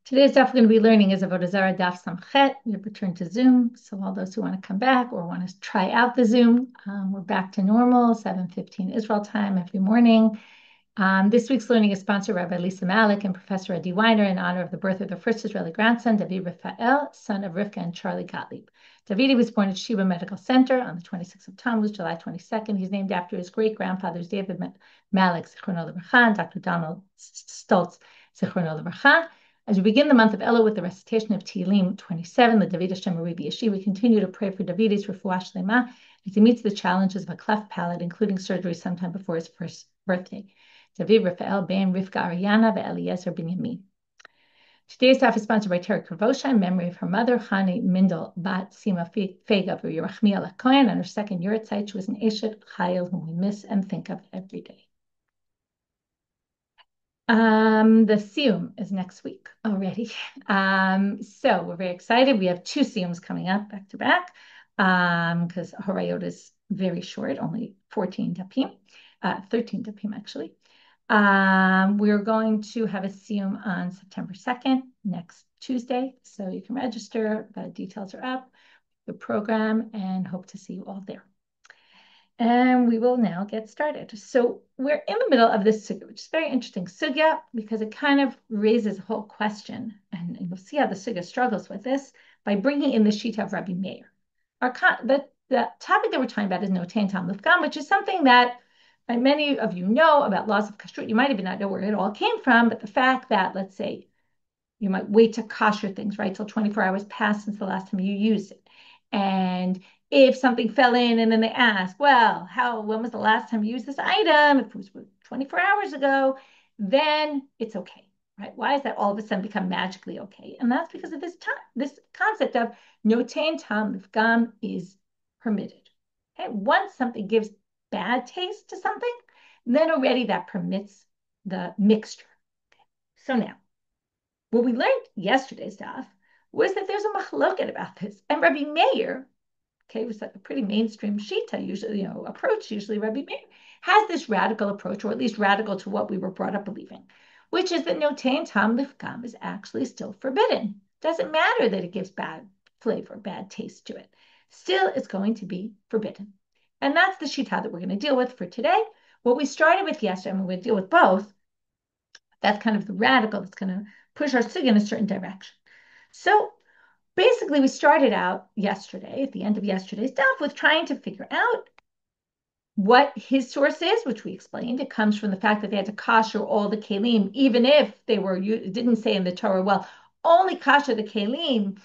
Today's daf we're going to be learning is Avodah Zarah daf Samchet. We have returned to Zoom, so all those who want to come back or want to try out the Zoom, we're back to normal, 7:15 Israel time every morning. This week's learning is sponsored by Rabbi Lisa Malik and Professor Eddie Weiner in honor of the birth of their first Israeli grandson, David Raphael, son of Rivka and Charlie Gottlieb. David was born at Sheba Medical Center on the 26th of Tammuz, July 22nd. He's named after his great-grandfathers David Malik, Zichrono Livracha, and Dr. Donald Stoltz, Zichrono Livracha. As we begin the month of Elul with the recitation of Tehillim 27, the David Hashem Rabbi Yeshi, we continue to pray for David's refuah shlema as he meets the challenges of a cleft palate, including surgery sometime before his first birthday. David Raphael ben Rivka Ariana ve'Eliezer ben Yamin. Today's daf is sponsored by Terry Kravosha in memory of her mother, Chani Mindel Bat Sima Fega Yerachmiel Kohen, and her second Yurtzeit. She was an Eshet Chayil whom we miss and think of every day. The Siyum is next week already. So we're very excited. We have two Siyums coming up back to back because Horayot is very short, only 14 dapim, 13 dapim actually. We're going to have a Siyum on September 2nd, next Tuesday. So you can register. The details are up, the program, and hope to see you all there. And we will now get started. So we're in the middle of this sugya, which is very interesting sugya because it kind of raises a whole question. And you'll see how the sugya struggles with this by bringing in the shita of Rabbi Meir. The topic that we're talking about is no tain tam lifgam, which is something that many of you know about laws of kashrut. You might even not know where it all came from, but the fact that, let's say, you might wait to kosher things, right, till 24 hours pass since the last time you used it. And if something fell in and then they ask, well, when was the last time you used this item? If it was 24 hours ago, then it's okay, right? Why is that all of a sudden become magically okay? And that's because of this concept of no tain tam lifgam is permitted. Okay, once something gives bad taste to something, then already that permits the mixture. Okay. So now, what we learned yesterday's daf was that there's a machloket about this, and Rabbi Meir, okay, was a pretty mainstream shita, usually, approach. Usually Rabbi Meir has this radical approach, or at least radical to what we were brought up believing, which is that no tain tam lifgam is actually still forbidden. Doesn't matter that it gives bad flavor, bad taste to it. Still, it's going to be forbidden. And that's the shita that we're going to deal with for today. What we started with yesterday, and we're going to deal with both, that's kind of the radical that's going to push our sugya in a certain direction. So basically, we started out yesterday, at the end of yesterday's daf, with trying to figure out what his source is, which we explained. It comes from the fact that they had to kosher all the kelim, even if they were, it didn't say in the Torah, well, only kosher the kelim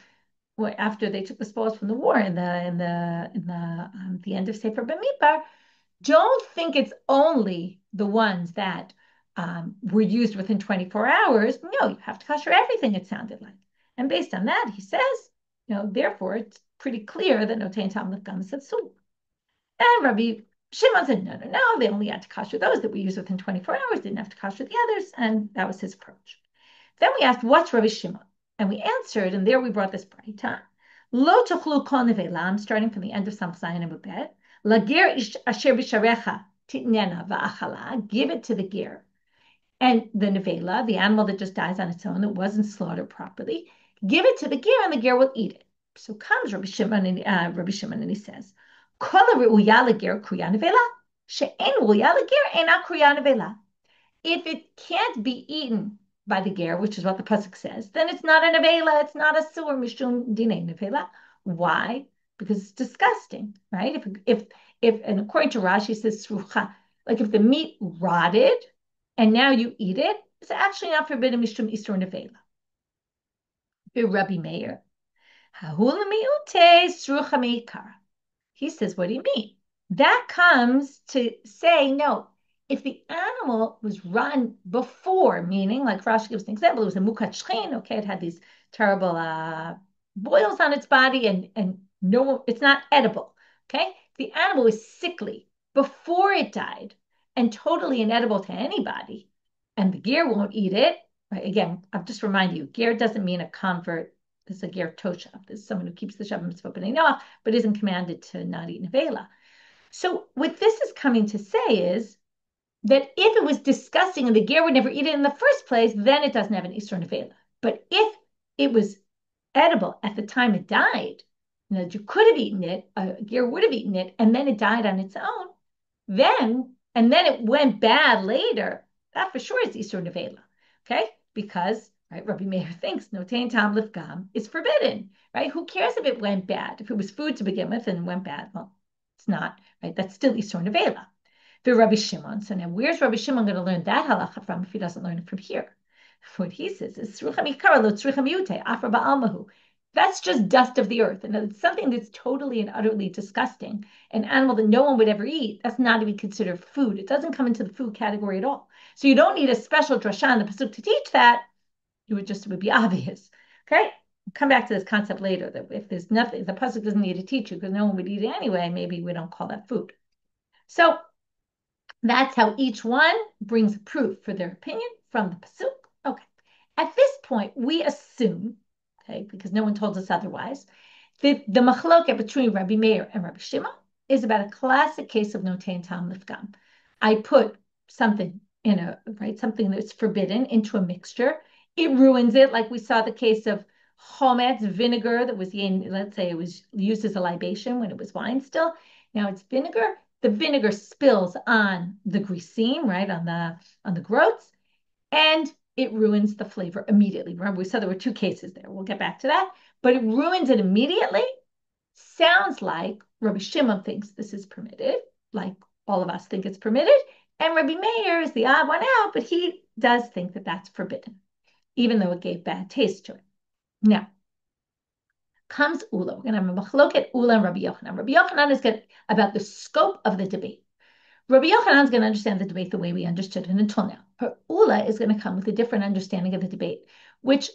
after they took the spoils from the war in the end of Sefer Bamidbar. Don't think it's only the ones that were used within 24 hours. No, you have to kosher everything, it sounded like. And based on that, he says, therefore, it's pretty clear that no tain tam lifgam is asur. And Rabbi Shimon said, no, they only had to kosher those that we use within 24 hours, didn't have to kosher the others, and that was his approach. Then we asked, what's Rabbi Shimon? And we answered, and there we brought this braita. Lo tochlu kol nevelam, starting from the end of Sam Zayin and Bubet. Lagir asher b'sharecha titnena va'achala, give it to the ger. And the nevela, the animal that just dies on its own, that wasn't slaughtered properly, give it to the ger, and the ger will eat it. So comes Rabbi Shimon, and he says, Kol ha're'uya leger kruya nevela, she'en re'uya leger ena kruya nevela. If it can't be eaten by the ger, which is what the pasuk says, then it's not a nevela, it's not a sur mishum dinei nevela. Why? Because it's disgusting, right? If and according to Rashi, it says srucha, like if the meat rotted and now you eat it, it's actually not forbidden mishum isur nevela. Rabbi Meir, hahula miute srucha meikara. He says, what do you mean? That comes to say, no, if the animal was run before, meaning, like Rashi gives an example, it was a mukat shchin, okay, it had these terrible boils on its body, and no, it's not edible, okay? The animal was sickly before it died and totally inedible to anybody, and the ger won't eat it, right? Again, I'll just remind you, ger doesn't mean a convert. This is a ger toshav. This is someone who keeps the Shabbat mitzvah b'nei Noach, but isn't commanded to not eat nevela. So what this is coming to say is that if it was disgusting and the ger would never eat it in the first place, then it doesn't have an isur nevela. But if it was edible at the time it died, you could have eaten it, a ger would have eaten it, and then it died on its own, and then it went bad later, that for sure is Isur Nevela, okay? Because, right, Rabbi Meir thinks notein tam lifgam is forbidden, right? Who cares if it went bad? If it was food to begin with and it went bad, well, it's not, right? That's still Isur Nevela. For Rabbi Shimon, so now where's Rabbi Shimon going to learn that halacha from if he doesn't learn it from here? What he says is, that's just dust of the earth. And it's something that's totally and utterly disgusting. An animal that no one would ever eat, that's not even considered food. It doesn't come into the food category at all. So you don't need a special drasha in the pasuk to teach that. It would be obvious. Okay? We'll come back to this concept later, that if there's nothing, the pasuk doesn't need to teach you because no one would eat it anyway, maybe we don't call that food. So that's how each one brings proof for their opinion from the pasuk. Okay. At this point, we assume, okay, because no one told us otherwise, that the machloket between Rabbi Meir and Rabbi Shimon is about a classic case of notein tam lifgam. I put something something that's forbidden into a mixture. It ruins it, like we saw the case of chometz, vinegar that was let's say it was used as a libation when it was wine still. Now it's vinegar. The vinegar spills on the grisine, right, on the groats, and it ruins the flavor immediately. Remember, we said there were two cases there. We'll get back to that. But it ruins it immediately. Sounds like Rabbi Shimon thinks this is permitted, like all of us think it's permitted. And Rabbi Meir is the odd one out, but he does think that that's forbidden, even though it gave bad taste to it. Now, comes Ulla. We're going to have a machloket Ulla and Rabbi Yochanan. Rabbi Yochanan is about the scope of the debate. Rabbi Yochanan is going to understand the debate the way we understood it until now. But Ulla is going to come with a different understanding of the debate, which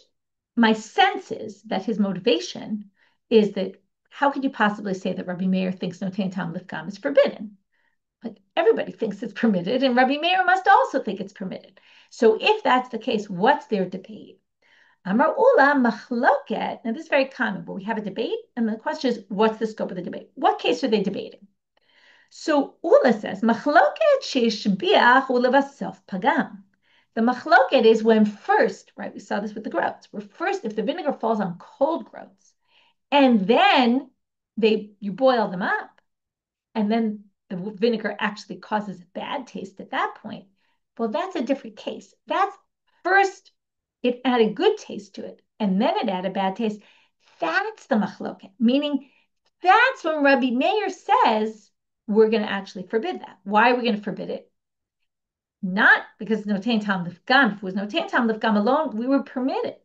my sense is that his motivation is that how could you possibly say that Rabbi Meir thinks notein tam lifgam is forbidden? Like everybody thinks it's permitted, and Rabbi Meir must also think it's permitted. So if that's the case, what's their debate? Amar Ulla machloket. Now this is very common where we have a debate, and the question is, what's the scope of the debate? What case are they debating? So Ulla says, machloket sheshbiach ulevasov pagam. The machloket is when first, right, we saw this with the groats, where first, if the vinegar falls on cold groats, and then you boil them up, and then the vinegar actually causes a bad taste at that point, well, that's a different case. That's first, it added good taste to it, and then it added bad taste. That's the machloket, meaning that's when Rabbi Meir says, we're going to actually forbid that. Why are we going to forbid it? Not because notein tam lifgam. If it was notein tam lifgam alone, we were permitted.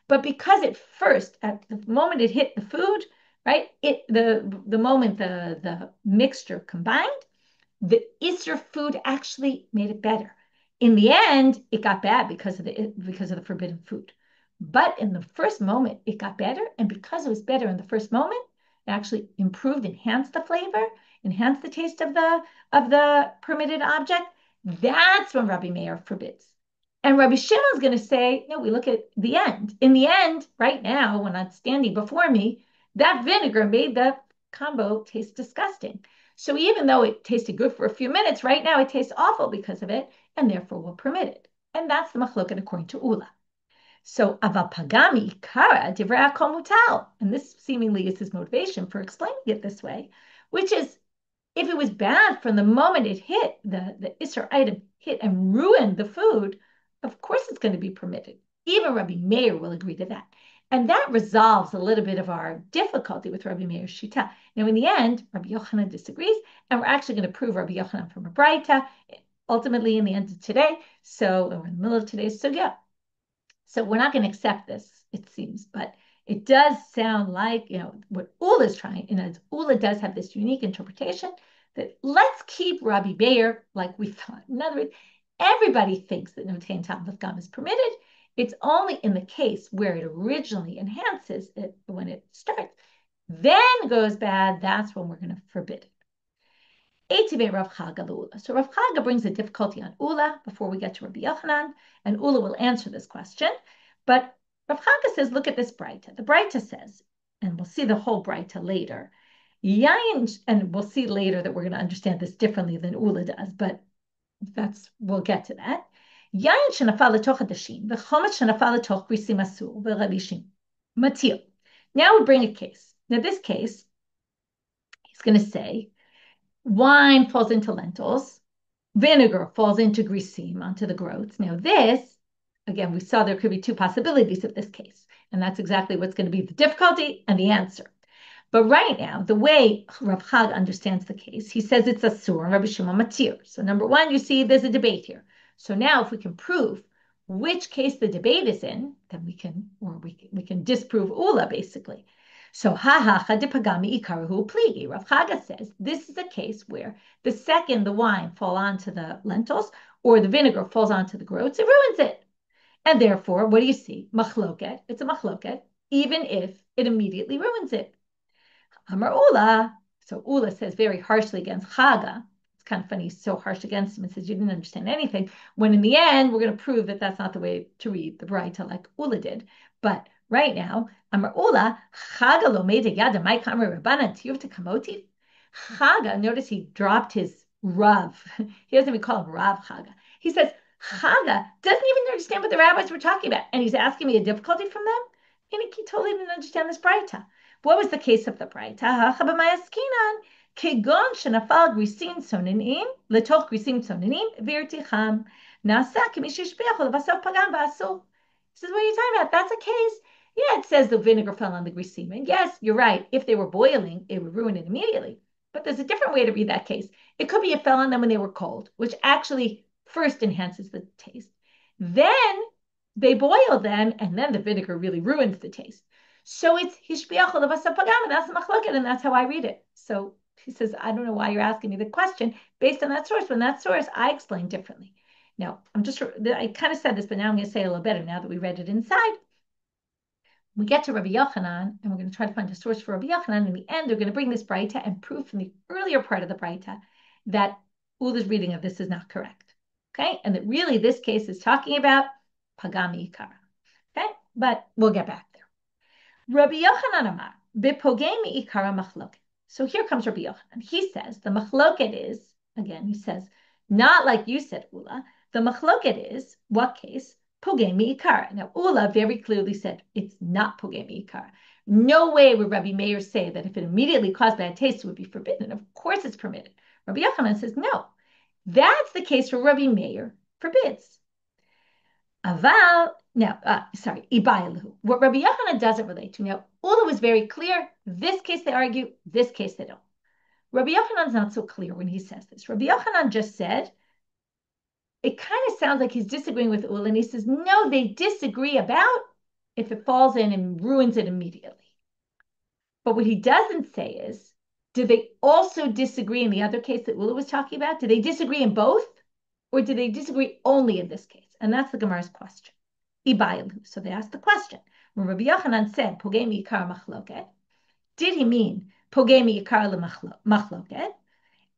But because it first, at the moment it hit the food, right? The moment the mixture combined, the Isser food actually made it better. In the end, it got bad because of the forbidden food. But in the first moment, it got better, and because it was better in the first moment, it actually improved, enhanced the flavor, enhanced the taste of the permitted object. That's when Rabbi Meir forbids. And Rabbi Shimon is going to say, no, we look at the end. In the end, right now, when I'm standing before me, that vinegar made the combo taste disgusting. So even though it tasted good for a few minutes, right now it tastes awful because of it, and therefore we'll permit it. And that's the machloket according to Ulla. So aval pagami kara divrei hakol mutal. And this seemingly is his motivation for explaining it this way, which is if it was bad from the moment it hit, the Isser item hit and ruined the food, of course it's going to be permitted. Even Rabbi Meir will agree to that. And that resolves a little bit of our difficulty with Rabbi Meir's shita. Now, in the end, Rabbi Yochanan disagrees, and we're actually going to prove Rabbi Yochanan from a braita, ultimately in the end of today. So we're in the middle of today's sugya. So we're not going to accept this, it seems, but it does sound like, what Ulla is trying, and Ulla does have this unique interpretation that let's keep Rabbi Meir like we thought. In other words, everybody thinks that notein tam lifgam is permitted. It's only in the case where it originally enhances it when it starts, then goes bad. That's when we're going to forbid it. Rav Chaga. So Rav Chaga brings a difficulty on Ulla before we get to Rabbi Yochanan, and Ulla will answer this question. But Rav Chaga says, look at this braita. The braita says, and we'll see the whole braita later, Yain, and we'll see later that we're going to understand this differently than Ulla does, but we'll get to that. Yain shenafal letoch hadashim, v'chometz shenafal letoch grisim asur, v'Rabbi Shimon matir. Now we bring a case. Now this case, he's going to say, wine falls into lentils, vinegar falls into grisim, onto the groats. Now this, again, we saw there could be two possibilities of this case, and that's exactly what's going to be the difficulty and the answer. But right now, the way Rav Chag understands the case, he says it's asur and Rabbi Shimon matir. So number one, you see there's a debate here. So now if we can prove which case the debate is in, then we can disprove Ulla basically. So ha de pagami ikarahu pligi. Rav Chaga says this is a case where the second the wine fall onto the lentils or the vinegar falls onto the groats, it ruins it. And therefore, what do you see? Machloket. It's a machloket, even if it immediately ruins it. Amar Ulla. So Ulla says very harshly against Chaga. It's kind of funny, he's so harsh against him and says, you didn't understand anything. When in the end, we're going to prove that that's not the way to read the braita like Ulla did. But right now, Amar Ulla, Chaga lo meda yada mai kamar Rabbanit tiyuv to kamotiv. Chaga, notice he dropped his Rav. He doesn't even call him Rav Chaga. He says, Chaga doesn't even understand what the rabbis were talking about. And he's asking me a difficulty from them? And he totally didn't understand this braita. What was the case of the braita? Kegon shenafal grisim sonenim letoch grisim sonenim virticham nasa k'mishishbeach levasav pagam v'asur. He says, what are you talking about? That's a case. Yeah, it says the vinegar fell on the grisim, and yes, you're right. If they were boiling, it would ruin it immediately. But there's a different way to read that case. It could be it fell on them when they were cold, which actually first enhances the taste. Then they boil them, and then the vinegar really ruins the taste. So it's hishbiach levasav pagam, and that's the machloket, and that's how I read it. So he says, I don't know why you're asking me the question based on that source. When that source, I explain differently. Now, I kind of said this, but now I'm going to say it a little better now that we read it inside. We get to Rabbi Yochanan, and we're going to try to find a source for Rabbi Yochanan. In the end, they're going to bring this braita and prove from the earlier part of the braita that Ulla's reading of this is not correct. Okay? And that really this case is talking about pagami ikara. Okay? But we'll get back there. Rabbi Yochanan Amar, bepogemi ikara machloket. So here comes Rabbi Yochanan. He says the machloket is, again, he says, not like you said, Ulla, the machloket is, what case? Pogemi ikara. Now, Ulla very clearly said it's not pogemi ikara. No way would Rabbi Meir say that if it immediately caused bad taste, it would be forbidden. Of course it's permitted. Rabbi Yochanan says, no. That's the case where Rabbi Meir forbids. Aval, Abaye. What Rabbi Yochanan doesn't relate to. Now, Ulla was very clear. This case they argue, this case they don't. Rabbi Yochanan's not so clear when he says this. Rabbi Yochanan just said, it kind of sounds like he's disagreeing with Ulla, and he says, no, they disagree about if it falls in and ruins it immediately. But what he doesn't say is, do they also disagree in the other case that Ulla was talking about? Do they disagree in both? Or do they disagree only in this case? And that's the Gemara's question. So they asked the question. When Rabbi Yochanan said, pogemi ikar machloket, did he mean pogemi ikar machloket?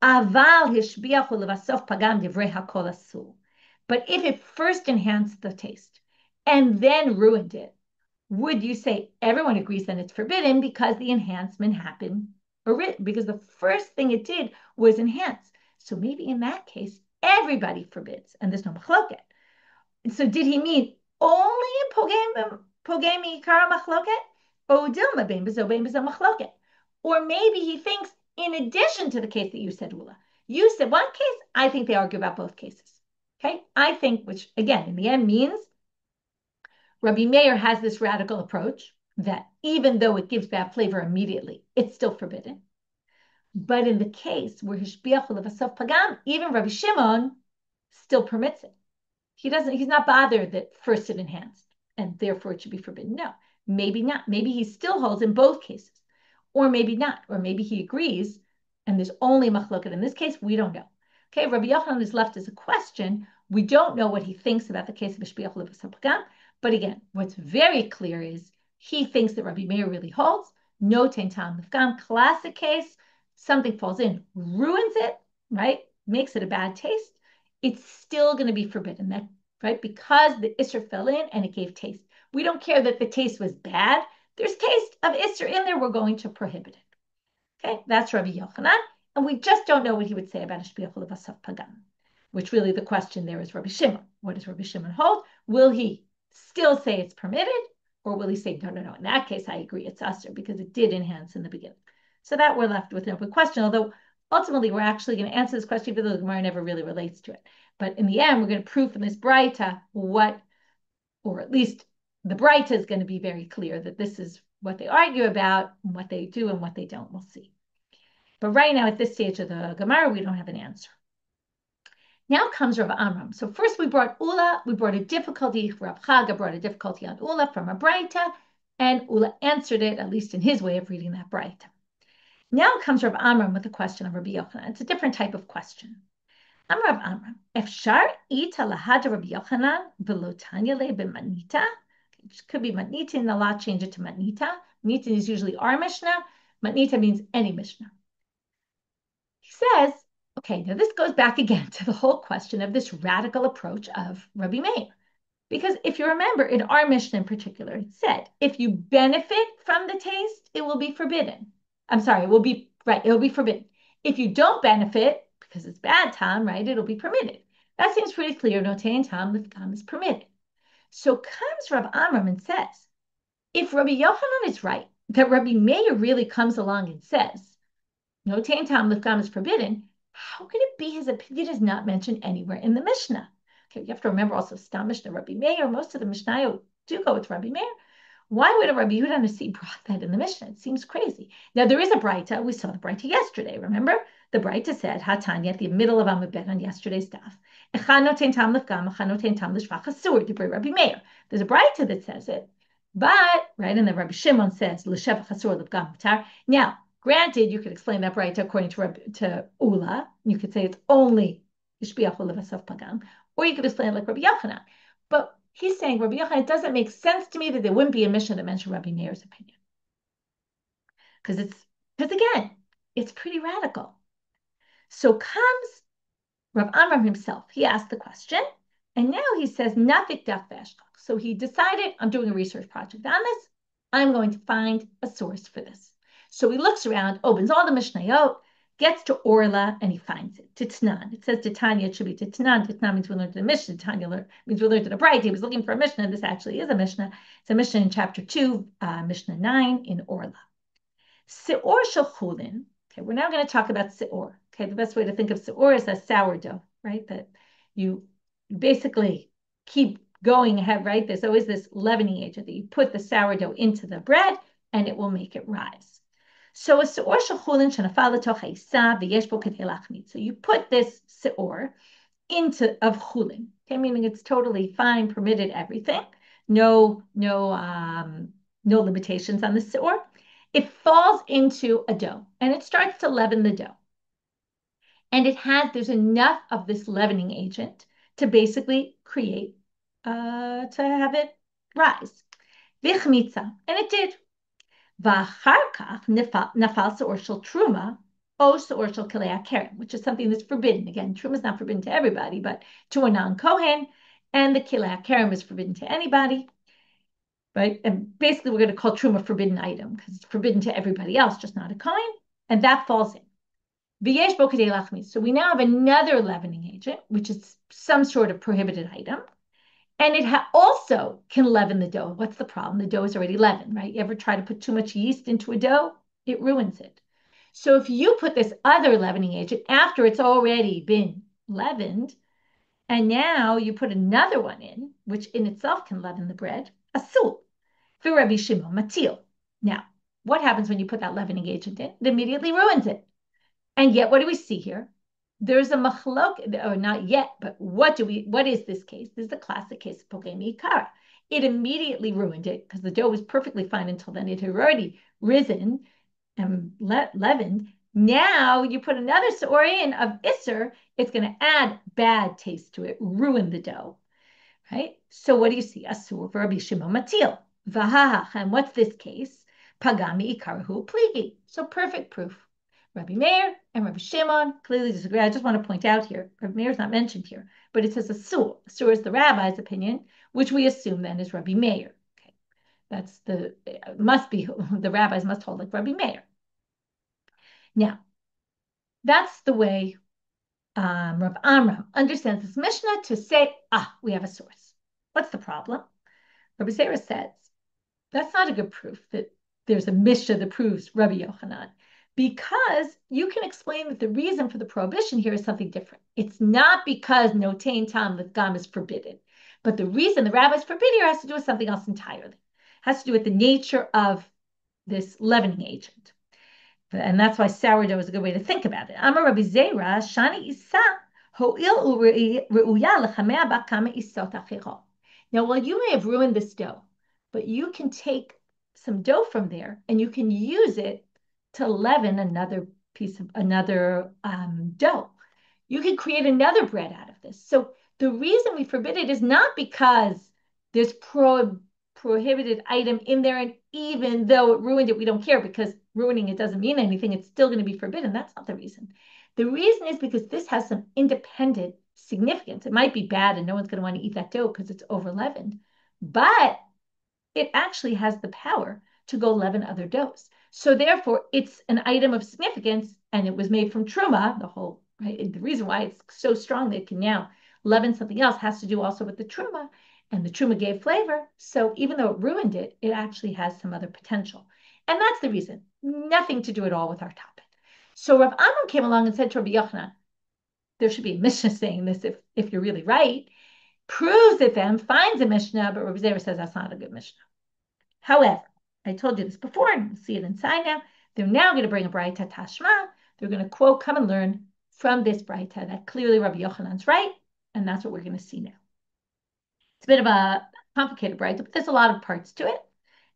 Aval hishbiachu levasof pagam divrei hakol asur. But if it first enhanced the taste and then ruined it, would you say everyone agrees that it's forbidden because the enhancement happened, because the first thing it did was enhance? So maybe in that case, everybody forbids, and there's no machloket. So did he mean only pogemi ikara machloket? Or maybe he thinks in addition to the case that you said, Ulla. You said one case, I think they argue about both cases. Okay? I think, which again, in the end means Rabbi Meir has this radical approach that even though it gives bad flavor immediately, it's still forbidden. But in the case where hishbiachu levasav pagam, even Rabbi Shimon still permits it. He's not bothered that first it enhanced and therefore it should be forbidden. No, maybe not. Maybe he still holds in both cases, or maybe not, or maybe he agrees and there's only machloket in this case. We don't know. Okay, Rabbi Yochanan is left as a question. We don't know what he thinks about the case of hishbiachu levasav pagam. But again, what's very clear is he thinks that Rabbi Meir really holds. No tandem lefgam, classic case. Something falls in, ruins it, right? Makes it a bad taste. It's still going to be forbidden, right? Because the Isser fell in and it gave taste. We don't care that the taste was bad. There's taste of Isser in there. We're going to prohibit it. Okay, that's Rabbi Yochanan. And we just don't know what he would say about Hishbiach Levasav Pagam. which really the question there is Rabbi Shimon. What does Rabbi Shimon hold? Will he still say it's permitted, or will he say, no, no, no, in that case, I agree, it's usher, because it did enhance in the beginning. So that we're left with an open question, although ultimately we're actually going to answer this question, even though the Gemara never really relates to it. But in the end, we're going to prove from this braita what, or at least the braita is going to be very clear that this is what they argue about, and what they do and what they don't. We'll see. But right now, at this stage of the Gemara, we don't have an answer. Now comes Rav Amram. So first we brought Ulla, we brought a difficulty, Rav Chaga brought a difficulty on Ulla from a braita, and Ulla answered it, at least in his way of reading that braita. Now comes Rav Amram with the question of Rabbi Yochanan. It's a different type of question. Rav Amram, Efshar ita lahad Rabbi Yochanan v'lo tanya le b'manita. It could be matnita, and a lot change it to matnita. Matnita is usually our Mishnah. Matnita means any Mishnah. He says, okay, now this goes back again to the whole question of this radical approach of Rabbi Meir. Because if you remember, in our Mishnah in particular, it said, if you benefit from the taste, it will be forbidden. I'm sorry, it will be forbidden. If you don't benefit, because it's bad tam, right, it'll be permitted. That seems pretty clear. No tain tam, l'fgam is permitted. So comes Rav Amram and says, if Rabbi Yochanan is right, that Rabbi Meir really comes along and says, no tain tam, l'fgam is forbidden, how could it be his opinion is not mentioned anywhere in the Mishnah? Okay, you have to remember also Stam Mishnah Rabbi Meir. Most of the Mishnah do go with Rabbi Meir. Why would a Rabbi Yehuda Nasi brought that in the Mishnah? It seems crazy. Now there is a braita. We saw the braita yesterday. Remember, the braita said Hatanya at the middle of Amud Bet on yesterday's daf. Rabbi Meir. There's a braita that says it, but right, and then Rabbi Shimon says l'shevach hasur l'fgam mutar. Now, granted, you could explain that braita according to Ulla. You could say it's only ishbiach u'levasaf pagam, or you could explain it like Rabbi Yochanan. But he's saying, Rabbi Yochanan, it doesn't make sense to me that there wouldn't be a Mishnah that mentioned Rabbi Meir's opinion. Because again, it's pretty radical. So comes Rav Amram himself. He asked the question, and now he says, Nafik daf v'eshkach. So he decided, I'm doing a research project on this. I'm going to find a source for this. So he looks around, opens all the Mishnayot, gets to Orlah, and he finds it. Titnan. It says Titania, it should be Titnan. Titnan means we learned the Mishnah. Titania means we learned in a braita. He was looking for a Mishnah. This actually is a Mishnah. It's a Mishnah in chapter 2, Mishnah 9 in Orlah. Shiur shel chullin. Okay, we're now going to talk about Shiur. Okay, the best way to think of Shiur is a sourdough, right? That you basically keep going ahead, right? There's always this leavening agent that you put the sourdough into the bread and it will make it rise. So a Shiur shel chullin shenafal letoch ha'isa v'yesh bo kedei lachmid. So you put this Shiur of chullin, okay, meaning it's totally fine, permitted, everything. No limitations on the Shiur. It falls into a dough and it starts to leaven the dough. And there's enough of this leavening agent to basically create, to have it rise. Vichmitza, and it did. V'achar kach nafal se'or shel truma, o se'or shel kelei hakerem, which is something that's forbidden. Again, truma is not forbidden to everybody, but to a non-kohen, and the kelei hakerem is forbidden to anybody. Right? And basically, we're going to call truma forbidden item because it's forbidden to everybody else, just not a kohen, and that falls in. V'yesh bo kedei lachmid. So we now have another leavening agent, which is some sort of prohibited item, and it also can leaven the dough. What's the problem? The dough is already leavened, right? You ever try to put too much yeast into a dough? It ruins it. So if you put this other leavening agent after it's already been leavened, and now you put another one in, which in itself can leaven the bread, asul, for Rabbi Shimon, matil. Now, what happens when you put that leavening agent in? It immediately ruins it. And yet, what do we see here? There's a machlok, or not yet, but what is this case? This is the classic case of pogemi ikara. It immediately ruined it because the dough was perfectly fine until then. It had already risen and leavened. Now you put another Shiur in of Isser, it's going to add bad taste to it, ruin the dough, right? So what do you see? Asur for Rabbi Shimon matil. V'hahach, and what's this case? Pagami ikarahu pligi. So perfect proof. Rabbi Meir and Rabbi Shimon clearly disagree. I just want to point out here, Rabbi Meir is not mentioned here, but it says asur. Asur is the rabbi's opinion, which we assume then is Rabbi Meir. Okay, the rabbis must hold like Rabbi Meir. Now, that's the way Rav Amram understands this Mishnah to say, we have a source. What's the problem? Rabbi Zeira says, that's not a good proof that there's a Mishnah that proves Rabbi Yochanan, because you can explain that the reason for the prohibition here is something different. It's not because notain tam l'fgam is forbidden, but the reason the rabbis forbid here has to do with something else entirely. It has to do with the nature of this leavening agent. And that's why sourdough is a good way to think about it. Amar Rabbi Zeira, Shani Isa, Ho'il Ru'uya L'chamea Bakama Isot Achirot. Now, while you may have ruined this dough, but you can take some dough from there and you can use it to leaven another dough. You can create another bread out of this. So the reason we forbid it is not because there's prohibited item in there, and even though it ruined it, we don't care, because ruining it doesn't mean anything. It's still going to be forbidden. That's not the reason. The reason is because this has some independent significance. It might be bad and no one's going to want to eat that dough because it's over leavened, but it actually has the power to go leaven other doughs. So therefore, it's an item of significance, and it was made from truma. The reason why it's so strong that it can now leaven something else has to do also with the truma, and the truma gave flavor. So even though it ruined it, it actually has some other potential. And that's the reason. Nothing to do at all with our topic. So Rav Amram came along and said to Rabbi Yochanan, there should be a Mishnah saying this if you're really right. Proves it then, finds a Mishnah, but Rabbi Zeira says that's not a good Mishnah. However, I told you this before, and we'll see it inside now. They're now going to bring a braita tashma. They're going to quote, come and learn from this braita that clearly Rabbi Yochanan's right, and that's what we're going to see now. It's a bit of a complicated braita, but there's a lot of parts to it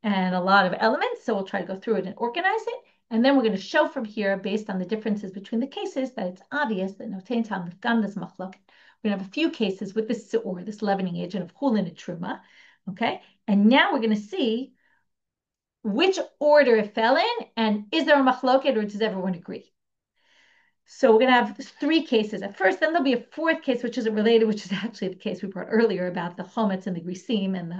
and a lot of elements, so we'll try to go through it and organize it. And then we're going to show from here, based on the differences between the cases, that it's obvious that notain tam l'fgam is machloket. We're going to have a few cases with this Shiur, this leavening agent of chullin and truma. Okay, and now we're going to see which order it fell in, and is there a machloket, or does everyone agree? So we're going to have 3 cases at first, then there'll be a 4th case, which isn't related, which is actually the case we brought earlier about the chometz and the grisim and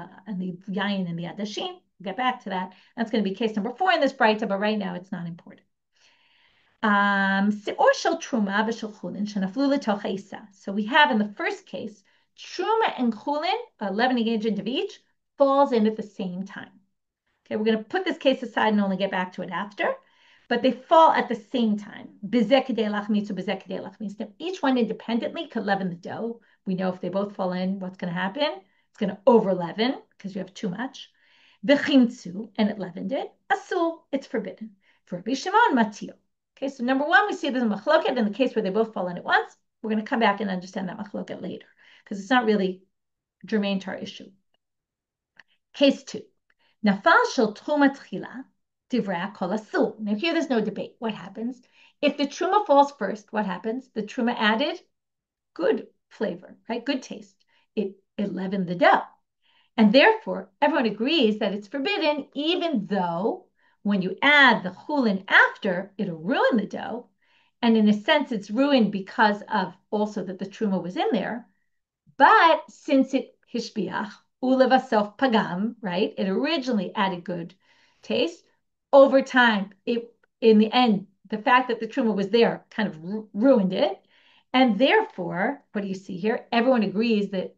the yayin and the adashim. We'll get back to that. That's going to be case number 4 in this braita, but right now it's not important. So we have in the first case, truma and chullin, a leavening agent of each, falls in at the same time. Okay, we're going to put this case aside and only get back to it after, but they fall at the same time. Now, each one independently could leaven the dough. We know if they both fall in, what's going to happen? It's going to over-leaven because you have too much. And it leavened it. Asul, it's forbidden. For Rabbi Shimon, matir. Okay, so number 1, we see there's a machloket in the case where they both fall in at once. We're going to come back and understand that machloket later because it's not really germane to our issue. Case 2. Nafal shel truma tchila divrei kol asul. Now here there's no debate. What happens? If the truma falls first, what happens? The truma added good flavor, right? Good taste. It leavened the dough. And therefore, everyone agrees that it's forbidden, even though when you add the chullin after, it'll ruin the dough. And in a sense, it's ruined because of also that the truma was in there. But since it hishbiach, ulevasof pagam, right? It originally added good taste. Over time, in the end, the fact that the truma was there kind of ruined it. And therefore, what do you see here? Everyone agrees that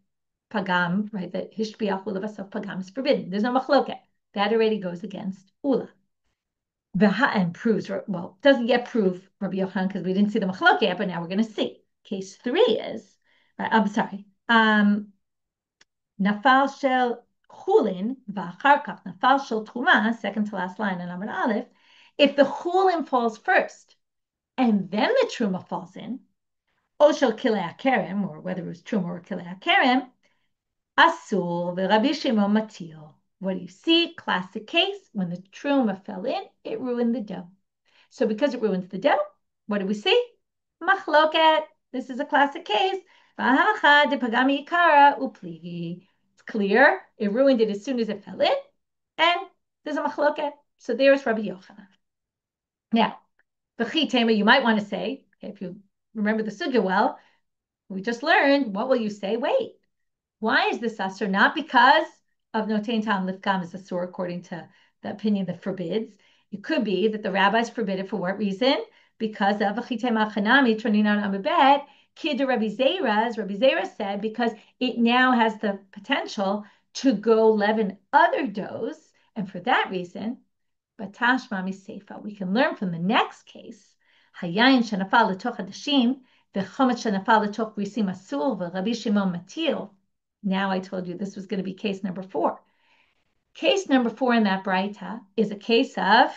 pagam, right? That hishbiach ulevasof pagam is forbidden. There's no machloket. That already goes against ula. And proves, well, doesn't yet prove Rabbi Yochanan because we didn't see the machloket yet, but now we're going to see. Case 3 is, I'm sorry, nafal shel chullin v'achar kach nafal shel truma, second to last line in Amud Aleph. If the chullin falls first and then the truma falls in, o shel kilei hakerem, or whether it was truma or kilei hakerem, asul v'Rabbi Shimon matir. What do you see? Classic case. When the truma fell in, it ruined the dough. So because it ruins the dough, what do we see? Machloket. This is a classic case. It's clear. It ruined it as soon as it fell in. And there's a machloket. So there's Rabbi Yochanan. Now, you might want to say, okay, if you remember the sugya well, we just learned, what will you say? Wait, why is this asur? Not because of notain tam l'fgam is asur according to the opinion that forbids. It could be that the rabbis forbid it for what reason? Because of Kid Rabbi Zeira, as Rabbi Zeira said, because it now has the potential to go leaven other doughs, and for that reason, Batash Mami Seifa. We can learn from the next case. Hayayin shenafal letoch hadashim, v'chomet shenafal letoch risim asul, v'Rabbi Shimon matil. Now I told you this was going to be case number 4. Case number 4 in that braita is a case of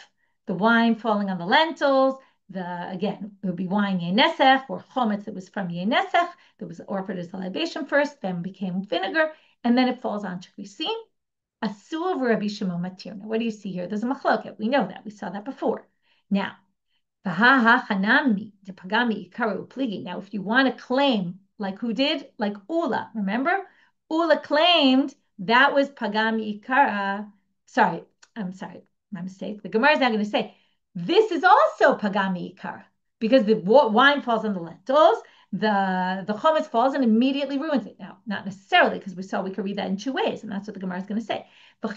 the wine falling on the lentils. Again, it would be wine yenesech or chometz that was from yenesech that was offered as a libation first, then became vinegar, and then it falls onto risim. Asul v'Rabbi Shimon matir. Now, what do you see here? There's a machloket. We know that. We saw that before. Now, now, if you want to claim, like who did? Like Ulla. Remember? Ulla claimed that was pagami ikara. Sorry, I'm sorry. My mistake. The Gemara is now going to say, this is also pagami ikara, because the wine falls on the lentils, the chometz falls and immediately ruins it. Now, not necessarily, because we saw we could read that in 2 ways, and that's what the Gemara is going to say. Now,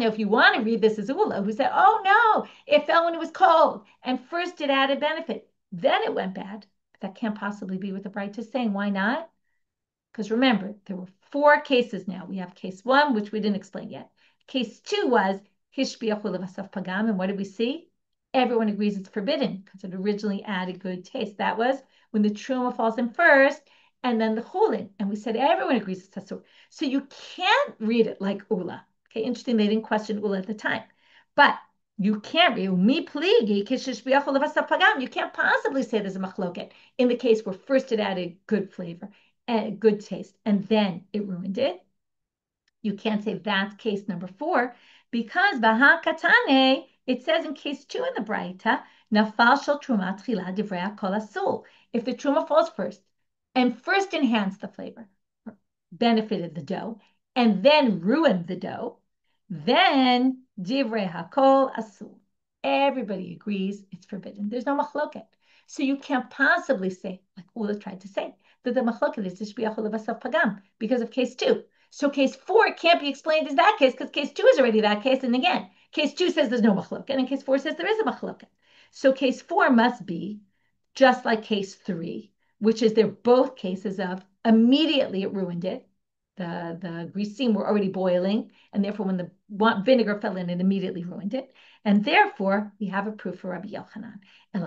if you want to read this as Ulla, who said, oh no, it fell when it was cold, and first it added benefit, then it went bad. But that can't possibly be what the braita is saying. Why not? Because remember, there were 4 cases now. We have case 1, which we didn't explain yet. Case 2 was hishbiach ulevasaf pagam, and what did we see? Everyone agrees it's forbidden because it originally added good taste. That was when the truma falls in first, and then the chullin. And we said everyone agrees it's asur. So you can't read it like Ulla. Okay, interesting. They didn't question Ulla at the time, but you can't read mi pligi kishbiach ulevasaf pagam. You can't possibly say there's a machloket in the case where first it added good flavor and good taste, and then it ruined it. You can't say that's case number 4 because baha katane, it says in case 2 in the braita, nafal shel truma tchila divrei kol asul. If the truma falls first and first enhanced the flavor, benefited the dough, and then ruined the dough, then divrei hakol asul. Everybody agrees it's forbidden. There's no machloket. So you can't possibly say, like Ulla tried to say, that the machloket is tishbiach ulevasaf pagam because of case 2. So case 4 can't be explained as that case because case 2 is already that case. And again, case 2 says there's no machloket, and case 4 says there is a machloket. So case 4 must be just like case 3, which is they're both cases of immediately it ruined it. The grisim were already boiling, and therefore when the vinegar fell in, it immediately ruined it. And therefore, we have a proof for Rabbi Yochanan. In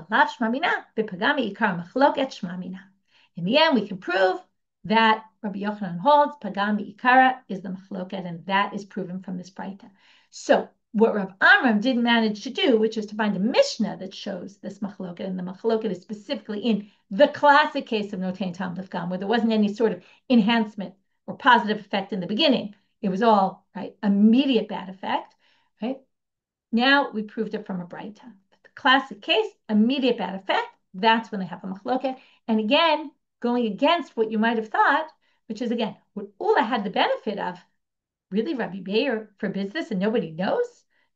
the end, we can prove that Rabbi Yochanan holds pagami ikara is the machloket, and that is proven from this braita. So what Rav Amram didn't manage to do, which is to find a Mishnah that shows this machloket, and the machloket is specifically in the classic case of notein tam lefgam, where there wasn't any sort of enhancement or positive effect in the beginning. It was all right, immediate bad effect, right? Now we proved it from a braita. The classic case, immediate bad effect, that's when they have a machloket. And again, going against what you might have thought, which is again, what Ulla had the benefit of, really Rabbi Meir forbids this and nobody knows?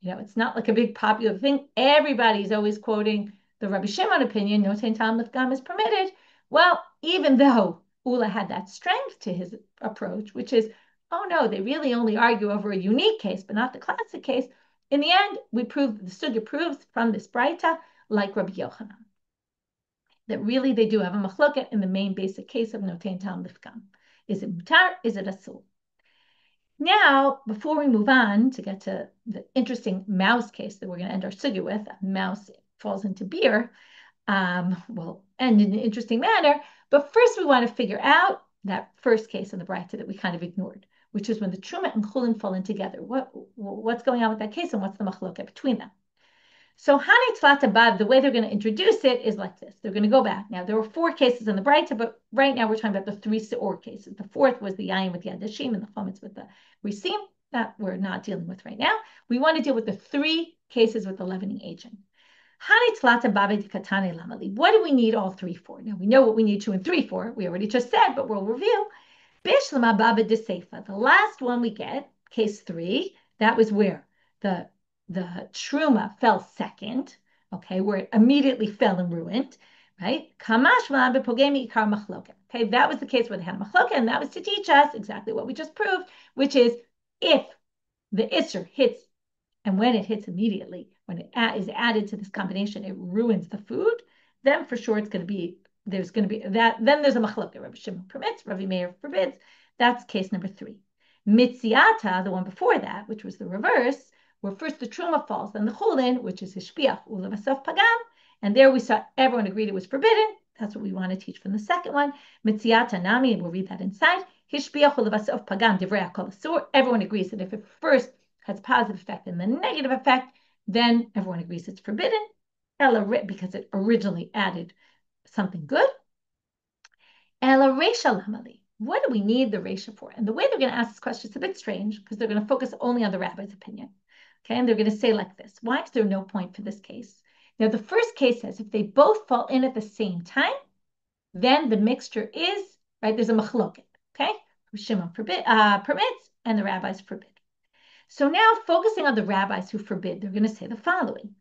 It's not like a big popular thing. Everybody's always quoting the Rabbi Shimon opinion, no tam lefgam is permitted. Well, even though Ulla had that strength to his approach, which is, oh no, they really only argue over a unique case, but not the classic case. In the end, the sugya proves from this braita, like Rabbi Yochanan, that really they do have a machloket in the main basic case of notein tam lefgam. Is it mutar? Is it asul? Now, before we move on to get to the interesting mouse case that we're going to end our sugya with, a mouse falls into beer, will end in an interesting manner. But first, we want to figure out that first case in the braita that we kind of ignored, which is when the truma and chullin fall in together. What's going on with that case, and what's the machloket between them? So Hani Tlat above, the way they're going to introduce it is like this. They're going to go back. Now, there were 4 cases in the braita, but right now we're talking about the 3 Shiur cases. The 4th was the yayin with the adashim and the chometz with the risim. That we're not dealing with right now. We want to deal with the 3 cases with the leavening agent. Hani Tlat above katane lamali. What do we need all 3 for? Now, we know what we need 2 and 3 for. We already just said, but we'll review. Bishlama baba de seifa. The last one we get, case 3, that was where the truma fell second, okay, where it immediately fell and ruined, right? Kamash b'pogemi ikar machloket. Okay, that was the case where they had a machloket, and that was to teach us exactly what we just proved, which is if the isser hits, and when it hits immediately, when it is added to this combination, it ruins the food, then for sure there's going to be that. Then there's a machlokah. Rabbi Shimon permits, Rabbi Meir forbids. That's case number 3. Mitziata, the one before that, which was the reverse, where first the truma falls, then the chullin, which is hishpiach ulavasaf pagam, and there we saw everyone agreed it was forbidden. That's what we want to teach from the second one. Mitziata nami, and we'll read that inside. Hishpiach ulavasaf pagam divrei hakol asur. Everyone agrees that if it first has positive effect and the negative effect, then everyone agrees it's forbidden. Ela because it originally added something good. Ela reisha lamali. What do we need the reisha for? And the way they're going to ask this question is a bit strange because they're going to focus only on the rabbi's opinion. Okay, and they're going to say like this: why is there no point for this case? Now, the first case says if they both fall in at the same time, then the mixture is, right, there's a machloket, okay? Shimon permits and the rabbis forbid. So now focusing on the rabbis who forbid, they're going to say the following.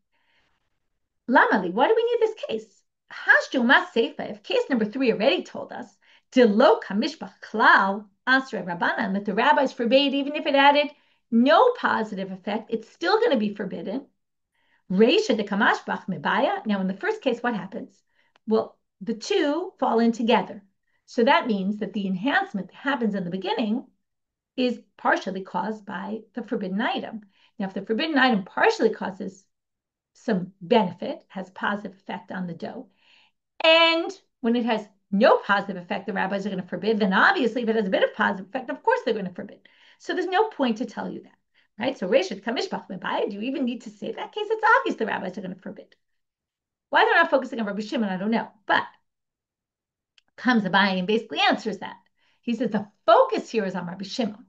Lamali, why do we need this case? Hashdu mas seifa, if case number 3 already told us, delo kamishbach klal asre rabbanan, that the rabbis forbade even if it added no positive effect, it's still going to be forbidden. Reisha de kamashbach mebaya. Now in the first case, what happens? Well, the two fall in together. So that means that the enhancement that happens in the beginning is partially caused by the forbidden item. Now, if the forbidden item partially causes some benefit, has positive effect on the dough, and when it has no positive effect, the rabbis are going to forbid, then obviously if it has a bit of positive effect, of course they're going to forbid. So there's no point to tell you that, right? So Reshet Kamishbach Mebaya, do you even need to say that case? It's obvious the rabbis are going to forbid. Why they're not focusing on Rabbi Shimon, I don't know. But comes Abaye and basically answers that. He says the focus here is on Rabbi Shimon,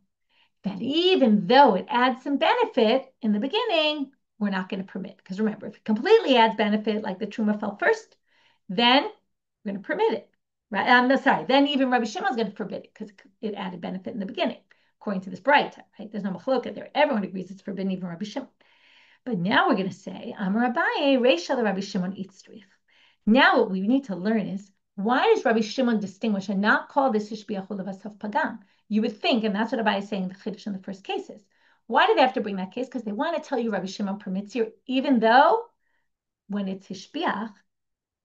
that even though it adds some benefit in the beginning, we're not going to permit. Because remember, if it completely adds benefit, like the truma fell first, then we're going to permit it. Right? No, sorry. Then even Rabbi Shimon's going to forbid it because it added benefit in the beginning, according to this braita. Right? There's no machloka there. Everyone agrees it's forbidden, even Rabbi Shimon. But now we're going to say, Amar Abaye, Reisha Rabbi Shimon Itzrich. Now what we need to learn is, why does Rabbi Shimon distinguish and not call this Hishbiach Ulavasaf Pagam? You would think, and that's what Abaye is saying in the Chiddush in the first cases. Why do they have to bring that case? Because they want to tell you Rabbi Shimon permits you, even though when it's Hishbiach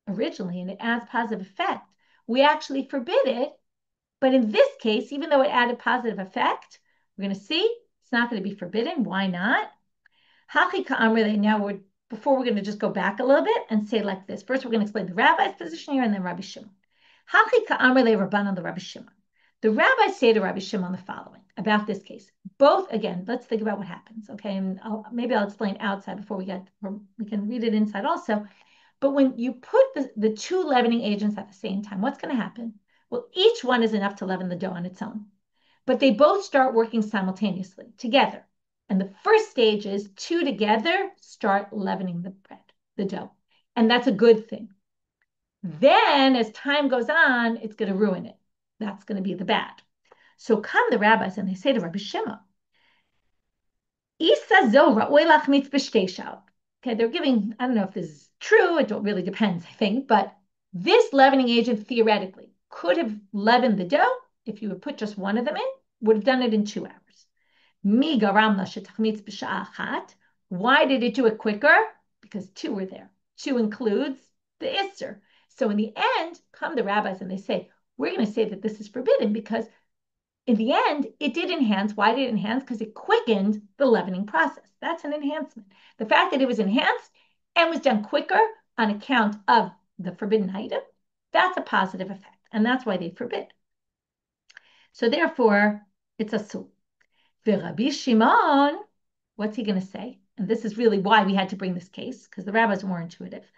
originally and it adds positive effect, we actually forbid it. But in this case, even though it added positive effect, we're going to see it's not going to be forbidden. Why not? Now before we're going to just go back a little bit and say like this. First, we're going to explain the rabbi's position here and then Rabbi Shimon. The Rabbi Shimon. The rabbis say to Rabbi Shimon the following about this case. Both, again, let's think about what happens, okay? And maybe I'll explain outside before we can read it inside also. But when you put the two leavening agents at the same time, what's going to happen? Well, each one is enough to leaven the dough on its own. But they both start working simultaneously, together. And the first stage is two together start leavening the bread, the dough. And that's a good thing. Then as time goes on, it's going to ruin it. That's going to be the bad. So come the rabbis and they say to Rabbi Shimon, okay, they're giving, I don't know if this is true, it really depends, I think, but this leavening agent theoretically could have leavened the dough if you would put just one of them in, would have done it in 2 hours. Why did it do it quicker? Because 2 were there. 2 includes the Isser. So in the end, come the rabbis and they say, we're going to say that this is forbidden because in the end, it did enhance. Why did it enhance? Because it quickened the leavening process. That's an enhancement. The fact that it was enhanced and was done quicker on account of the forbidden item, that's a positive effect. And that's why they forbid. So therefore, it's a sur. Rabbi Shimon, what's he going to say? And this is really why we had to bring this case, because the rabbis are more intuitive.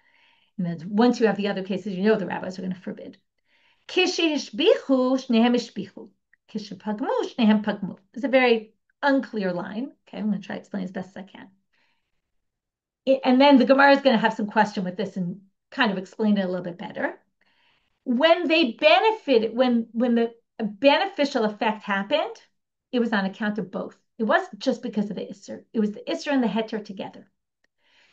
And then once you have the other cases, you know the rabbis are going to forbid. It's a very unclear line. Okay, I'm going to try to explain as best as I can. And then the Gemara is going to have some question with this and kind of explain it a little bit better. When they benefited, when the beneficial effect happened, it was on account of both. It wasn't just because of the Isser. It was the Isser and the Heter together.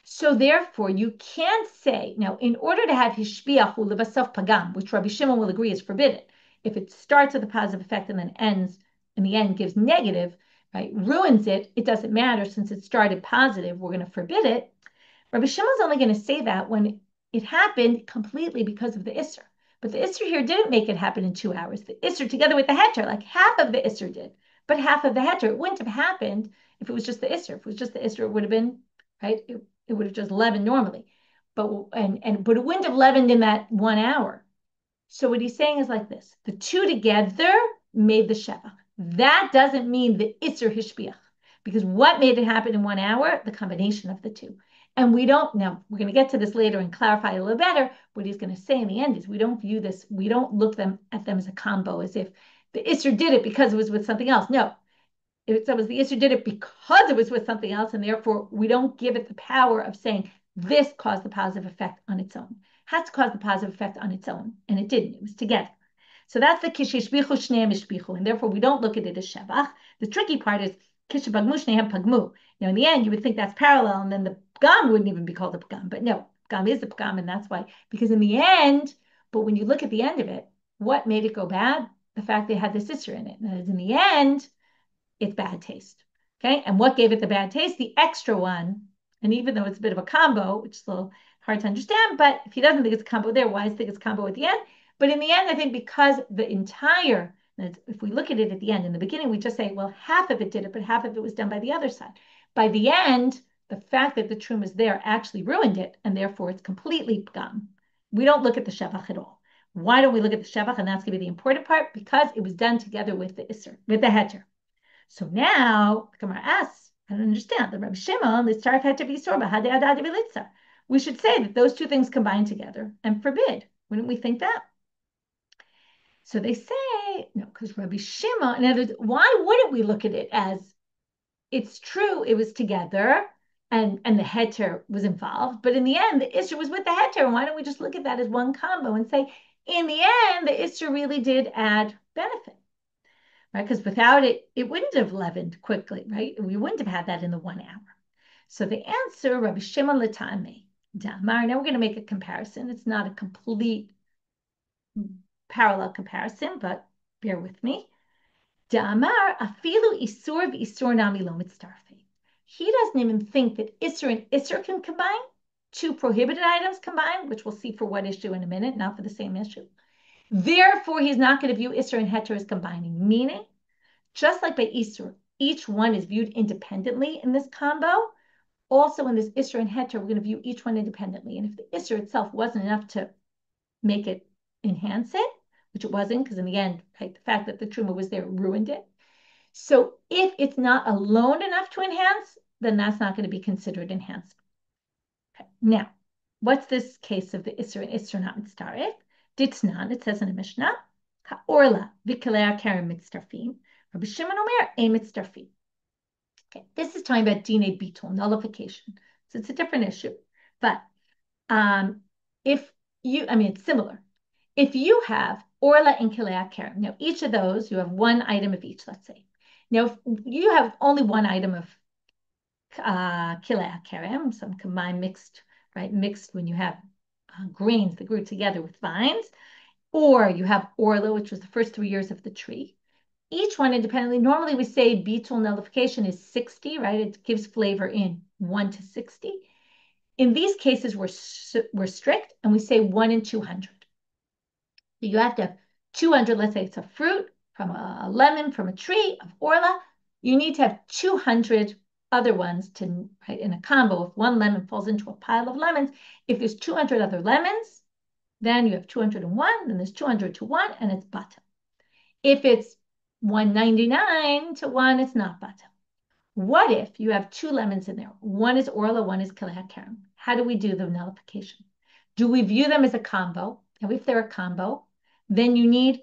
So therefore, you can't say, now, in order to have Hishbiach Ulevasaf Pagam, which Rabbi Shimon will agree is forbidden, if it starts with a positive effect and then ends, in the end gives negative, right, ruins it, it doesn't matter since it started positive, we're going to forbid it. Rabbi Shimon's only going to say that when it happened completely because of the Isser. But the Isser here didn't make it happen in 2 hours. The Isser together with the Heter, like half of the Isser did, but half of the Heter. It wouldn't have happened if it was just the Isser. If it was just the Isser, it would have been, right? It would have just leavened normally. But it wouldn't have leavened in that 1 hour. So what he's saying is like this: the two together made the shevach. That doesn't mean the Isser hishbiach, because what made it happen in 1 hour? The combination of the two. And we don't know. We're going to get to this later and clarify a little better. What he's going to say in the end is we don't view this, we don't look at them as a combo, as if the Isser did it because it was with something else. No, it was the Isser did it because it was with something else, and therefore we don't give it the power of saying this caused the positive effect on its own. It has to cause the positive effect on its own, and it didn't. It was together. So that's the kishishbichu shneim ishbichu, and therefore we don't look at it as shevach. The tricky part is kishabagmu shneim pagmu. Now in the end, you would think that's parallel, and then the pagam wouldn't even be called a pagam, but no, pagam is the pagam, and that's why. Because in the end, but when you look at the end of it, what made it go bad? The fact they had the sister in it. And in the end, it's bad taste. Okay, and what gave it the bad taste? The extra one. And even though it's a bit of a combo, which is a little hard to understand, but if he doesn't think it's a combo there, why does he think it's a combo at the end? But in the end, I think because the entire, if we look at it at the end, in the beginning, we just say, well, half of it did it, but half of it was done by the other side. By the end, the fact that the truma is there actually ruined it, and therefore it's completely gone. We don't look at the shevach at all. Why don't we look at the shevach? And that's going to be the important part, because it was done together with the isser, with the heter. So now, the Gemara asks, I don't understand. The Rabbi Shimon, we should say that those two things combine together and forbid. Wouldn't we think that? So they say, no, because Rabbi Shimon, in other words, why wouldn't we look at it as it's true, it was together and the heter was involved, but in the end, the Isser was with the heter. And why don't we just look at that as one combo and say, in the end, the Isser really did add benefit? Right? Because without it, it wouldn't have leavened quickly, right? We wouldn't have had that in the 1 hour. So the answer, Rabbi Shimon Latame, Damar. Now we're going to make a comparison. It's not a complete parallel comparison, but bear with me. Damar afilu isur v'isur nami lo mitztarfei. He doesn't even think that isur and isur can combine. Two prohibited items combined, which we'll see for what issue in a minute, not for the same issue. Therefore, he's not going to view Isser and Heter as combining, meaning, just like by Isser, each one is viewed independently in this combo. Also, in this Isser and Heter, we're going to view each one independently. And if the Isser itself wasn't enough to make it enhance it, which it wasn't, because in the end, right, the fact that the truma was there ruined it. So if it's not alone enough to enhance, then that's not going to be considered enhancement. Okay. Now, what's this case of the Isser and Isser not mitzaref? Ditnan, it says in the Mishnah, Orlah v'kelei karim mitzarfim. Rabbi Shimon Omer a mitzarfim. Okay, this is talking about dine bitul, nullification. So it's a different issue. But if you, I mean, it's similar. If you have Orlah and kelei karim, now each of those, you have one item of each, let's say. Now, if you have only one item of kelei karim, some combined mixed, right? Mixed when you have grains that grew together with vines, or you have Orlah, which was the first 3 years of the tree. Each one independently, normally we say bitul nullification is 60, right? It gives flavor in 1 to 60. In these cases, we're strict, and we say 1 in 200. You have to have 200, let's say it's a fruit from a lemon from a tree of Orlah. You need to have 200 other ones to, right, in a combo. If one lemon falls into a pile of lemons, if there's 200 other lemons, then you have 201, then there's 200 to 1, and it's bata. If it's 199 to 1, it's not bata. What if you have 2 lemons in there? One is Orlah, one is kelei karim. How do we do the nullification? Do we view them as a combo? Now, if they're a combo, then you need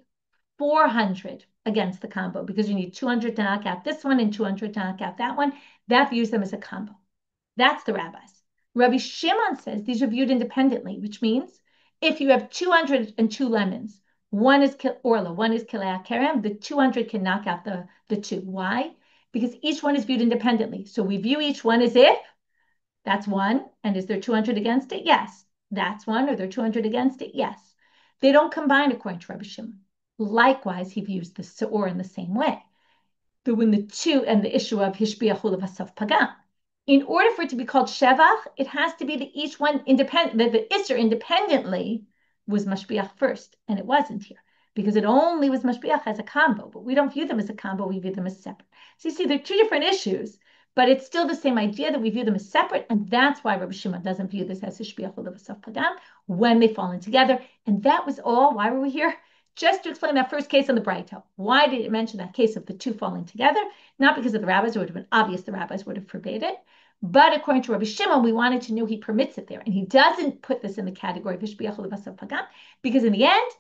400 against the combo, because you need 200 to knock out this one and 200 to knock out that one. That views them as a combo. That's the rabbis. Rabbi Shimon says these are viewed independently, which means if you have 202 lemons, one is Orlah, one is kelei karim, the 200 can knock out the 2. Why? Because each one is viewed independently. So we view each one as if that's 1, and is there 200 against it? Yes. That's 1, or there 200 against it? Yes. They don't combine according to Rabbi Shimon. Likewise, he views the seor in the same way. But when the two and the issue of hishbiach hulav hasaf pagam, in order for it to be called shevach, it has to be that each one independent, that the isser independently was mashbiach first, and it wasn't here because it only was mashbiach as a combo, but we don't view them as a combo, we view them as separate. So you see, they're two different issues, but it's still the same idea that we view them as separate, and that's why Rabbi Shimon doesn't view this as hishbiach u'levasaf padam when they fall in together. And that was all. Why were we here? Just to explain that first case on the braita. Why did it mention that case of the two falling together? Not because of the rabbis, it would have been obvious the rabbis would have forbade it. But according to Rabbi Shimon, we wanted to know he permits it there. And he doesn't put this in the category of hishbiach u'levasaf padam because in the end,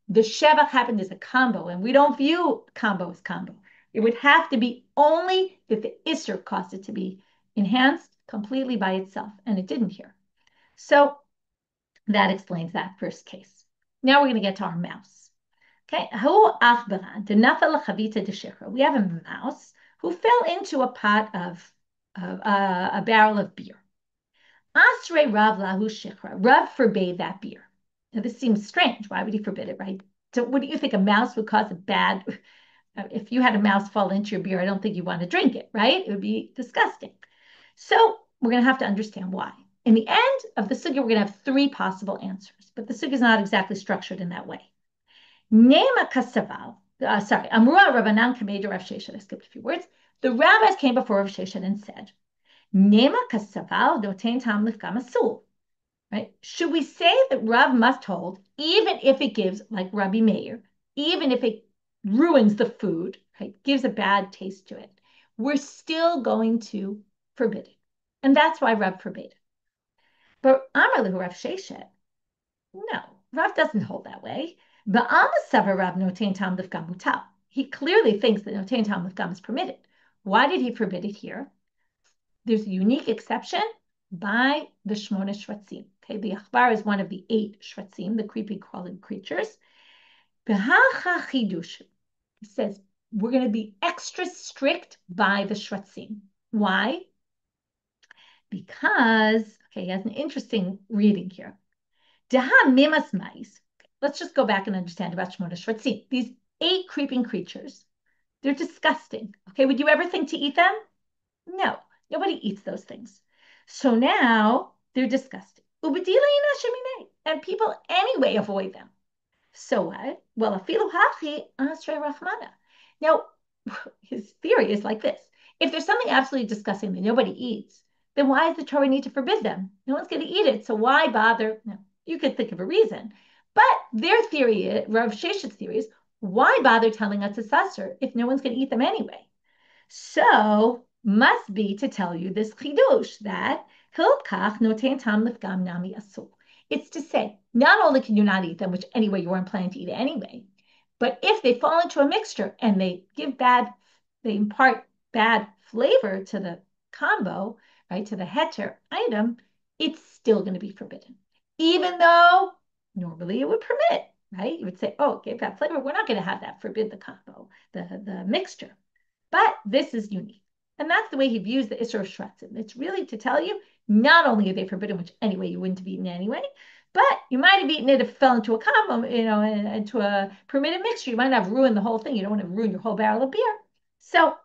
the shevach happened as a combo, and we don't view combo as combo. It would have to be only that the isser caused it to be enhanced completely by itself, and it didn't here. So that explains that first case. Now we're going to get to our mouse. Okay, we have a mouse who fell into a pot of a barrel of beer. Asrei Rav lahu shikra. Rav forbade that beer. Now this seems strange. Why would he forbid it, right? So what do you think a mouse would cause a bad? If you had a mouse fall into your beer, I don't think you want to drink it, right? It would be disgusting. So we're going to have to understand why. In the end of the sugya, we're going to have three possible answers, but the sugya is not exactly structured in that way. Nema kasaval, Amrua Rabbanan kameid Rav Sheshet. I skipped a few words. The rabbis came before Rav Sheshet and said, Nema kasaval notein tam lifgam asul. Right? Should we say that Rav must hold, even if it gives, like Rabbi Meir, even if it ruins the food, right, gives a bad taste to it, we're still going to forbid it. And that's why Rav forbade it. But Amar lehu Rav Sheshet, no, Rav doesn't hold that way. But Amasavar Rav notein tam lifgam mutal. He clearly thinks that notein tam lifgam is permitted. Why did he forbid it here? There's a unique exception by the Shmona Shvatzim. Okay, the Achbar is one of the 8 Shvatzim, the creepy crawling creatures. It says we're going to be extra strict by the Shvatzim. Why? Because, okay, he has an interesting reading here. Let's just go back and understand about Shmona Shvatzim. These 8 creeping creatures, they're disgusting. Okay, would you ever think to eat them? No, nobody eats those things. So now they're disgusting. And people anyway avoid them. So what? Well, afilu hachi asrei rachmana. Now, his theory is like this. If there's something absolutely disgusting that nobody eats, then why does the Torah need to forbid them? No one's going to eat it, so why bother? No, you could think of a reason. But their theory, Rav Sheshet's theory is, why bother telling us it's assur if no one's going to eat them anyway? So, must be to tell you this chidush that hilkach notein tam lifgam nami asur. It's to say, not only can you not eat them, which anyway you weren't planning to eat anyway, but if they fall into a mixture and they impart bad flavor to the combo, right, to the heter item, it's still going to be forbidden. Even though normally it would permit, right? You would say, oh, it gave bad flavor. We're not going to have that forbid the combo, the mixture. But this is unique. And that's the way he views the Isser of Shratzim. It's really to tell you, not only are they forbidden, which anyway you wouldn't have eaten anyway, but you might have eaten it if it fell into a combo, into a permitted mixture. You might not have ruined the whole thing. You don't want to ruin your whole barrel of beer. So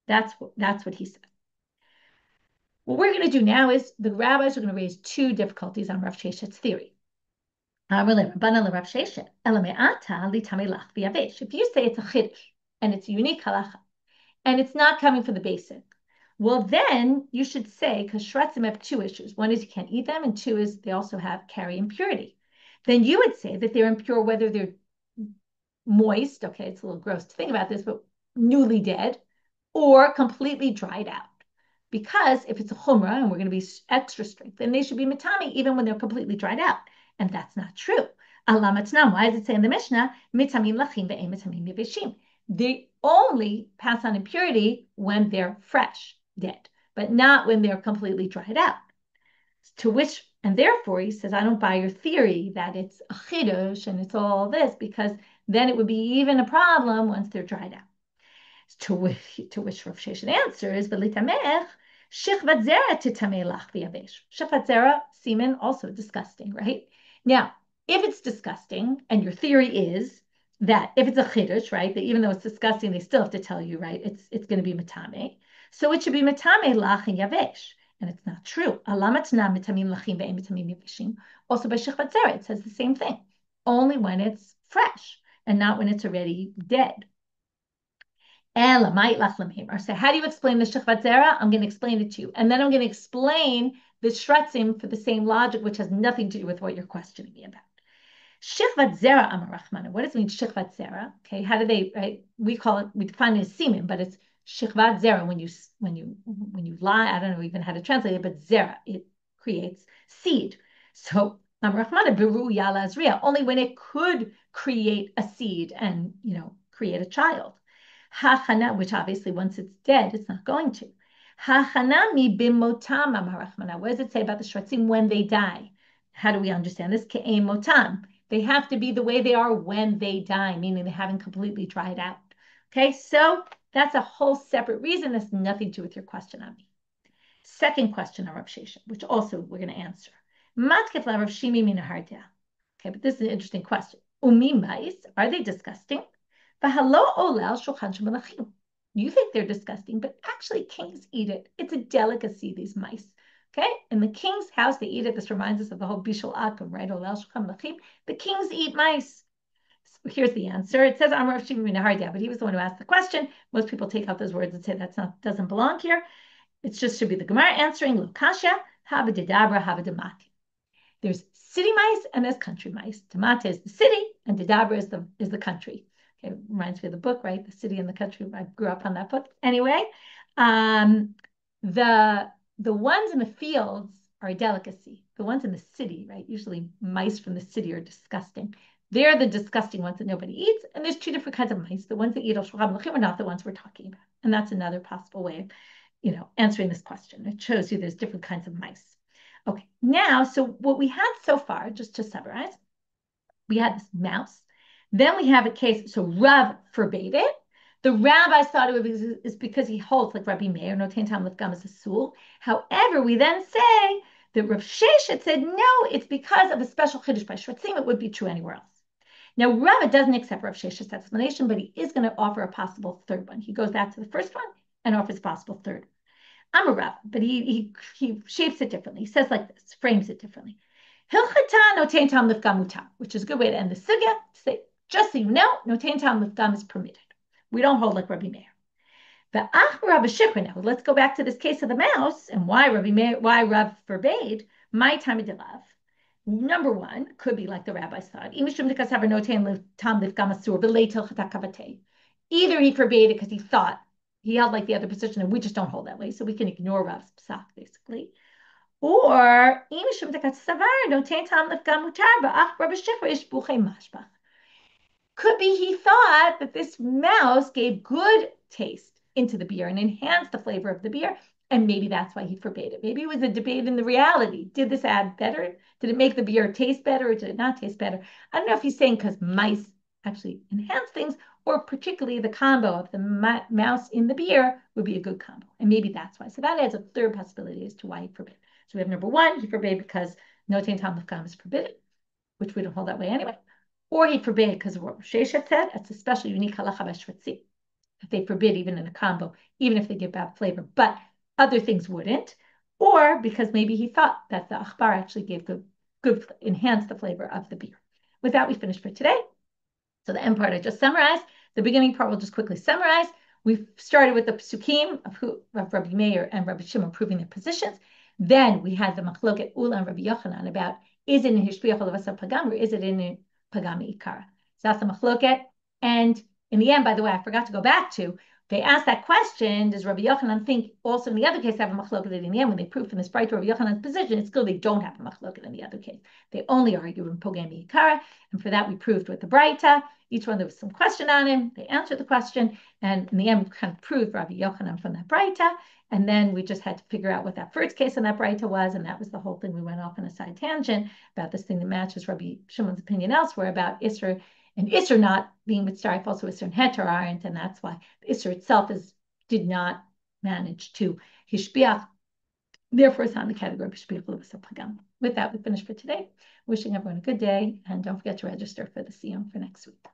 that's what he said. What we're going to do now is the rabbis are going to raise 2 difficulties on Rav Sheshet's theory. If you say it's a chiddush and it's a unique halacha, and it's not coming from the basic, well, then you should say, because shratzim have 2 issues. One is you can't eat them, and 2 is they also carry impurity. Then you would say that they're impure whether they're moist, okay, it's a little gross to think about this, but newly dead, or completely dried out. Because if it's a chumrah, and we're going to be extra strict, then they should be mitami even when they're completely dried out. And that's not true. Allah matnam, why does it say in the Mishnah, mitamim lachim ve'em mitamim yeveshim? They only pass on impurity when they're fresh, dead, but not when they're completely dried out. And therefore he says, I don't buy your theory that it's a chiddush and it's all this, because then it would be even a problem once they're dried out. To which Rav Sheshet answers, v'litamech shichvat zera titamei lach v'yavesh. Shichvat zera, semen, also disgusting, right? Now, if it's disgusting, and your theory is that if it's a chiddush, right, that even though it's disgusting, they still have to tell you, right, it's going to be matame. So it should be matame lach and yavesh. and it's not true. Also by Shechvat Zarah, it says the same thing, only when it's fresh and not when it's already dead. So how do you explain the Shechvat Zarah? I'm going to explain it to you. And then I'm going to explain the Shretzim for the same logic, which has nothing to do with what you're questioning me about. Shechvat Zarah Amar Rachmana. What does it mean, Shechvat Zarah? Okay, how do they, right? We define it as semen, but it's Shechvat Zarah when you lie. I don't know even how to translate it, but Zarah, it creates seed. So Amar Rachmana, Biru Yala Azriya, only when it could create a seed and, create a child. Hachana, which obviously once it's dead, it's not going to. Hachanami bimotam Amar Rachmana. What does it say about the shretzim when they die? How do we understand this? Ke'em motam. They have to be the way they are when they die, meaning they haven't completely dried out. Okay, so that's a whole separate reason. That's nothing to do with your question on me. Second question on Rav Sheshet, which also we're going to answer. Matkef la Rav Shimi min hardea. Okay, but this is an interesting question. Umi mais, are they disgusting? V'halo olel shulchan shemelachim. You think they're disgusting, but actually kings eat it. It's a delicacy, these mice. Okay, in the king's house, they eat it. This reminds us of the whole Bishul Akum, right? The kings eat mice. So here's the answer. It says Amar Shimi min hardea, but he was the one who asked the question. Most people take out those words and say doesn't belong here. It just should be the Gemara answering Lokasha, Habadidabra, Habadamati. There's city mice and there's country mice. Tamata is the city and Didabra is the country. Okay, reminds me of the book, right? The city and the country. I grew up on that book. Anyway, the ones in the fields are a delicacy. The ones in the city, right? Usually mice from the city are disgusting. They're the disgusting ones that nobody eats. And there's two different kinds of mice. The ones that eat al-shulchan are not the ones we're talking about. And that's another possible way of, answering this question. It shows you there's different kinds of mice. Okay, now, so what we had so far, just to summarize, we had this mouse. Then we have a case, so Rav forbade it. The rabbis thought it was because he holds like Rabbi Meir, no tain tam lefgam is a sul. However, we then say that Rav Sheshet said, no, it's because of a special chiddush by shretzim. It would be true anywhere else. Now, Rava doesn't accept Rav Sheshet's explanation, but he is going to offer a possible third one. He goes back to the first one and offers a possible third. I'm a Rav, but he shapes it differently. He says like this, frames it differently. Hilchata no tain tam lefgam mutar, which is a good way to end the sugya. To say, just so you know, no tain tam lefgam is permitted. We don't hold like Rabbi Meir. But Rabbi Shimon, now let's go back to this case of the mouse and why Rav forbade. My time of Rav. Number one could be like the rabbis thought. Either he forbade it because he thought he held like the other position, and we just don't hold that way, so we can ignore Rav's psak basically. Or could be he thought that this mouse gave good taste into the beer and enhanced the flavor of the beer, and maybe that's why he forbade it. Maybe it was a debate in the reality. Did this add better? Did it make the beer taste better or did it not taste better? I don't know if he's saying because mice actually enhance things, or particularly the combo of the mouse in the beer would be a good combo. And maybe that's why. So that adds a third possibility as to why he forbade. So we have number one, he forbade because no tain tam lefgam is forbidden, which we don't hold that way anyway. Or he forbade because of what Sheshet said. It's a special unique halacha by shretzim. If they forbid even in a combo, even if they give bad flavor, but other things wouldn't. Or because maybe he thought that the achbar actually gave good enhanced the flavor of the beer. With that, we finished for today. So the end part I just summarized. The beginning part we'll just quickly summarize. We started with the psukim of Rabbi Meir and Rabbi Shimon proving their positions. Then we had the machloket Ulla and Rabbi Yochanan about is it in hishpiach levasar pagam or is it in pagami ikara? So that's the machloket. And in the end, by the way, I forgot to go back to, they asked that question, does Rabbi Yochanan think also in the other case have a machloket in the end? When they prove from this braita Rabbi Yochanan's position, it's still they don't have a machloket in the other case. They only argue in pogami ikara. And for that, we proved with the braita. Each one, there was some question on him. They answered the question. And in the end, we kind of proved Rabbi Yochanan from that braita. And then we just had to figure out what that first case in that braita was. And that was the whole thing. We went off on a side tangent about this thing that matches Rabbi Shimon's opinion elsewhere about Isser and Isser not being mitzaref, also Isser and Heter aren't. And that's why the Isser itself did not manage to hishpiach. Therefore, it's not in the category of hishpiach l'vasar pagam. With that, we finish for today. Wishing everyone a good day. And don't forget to register for the Siyum for next week.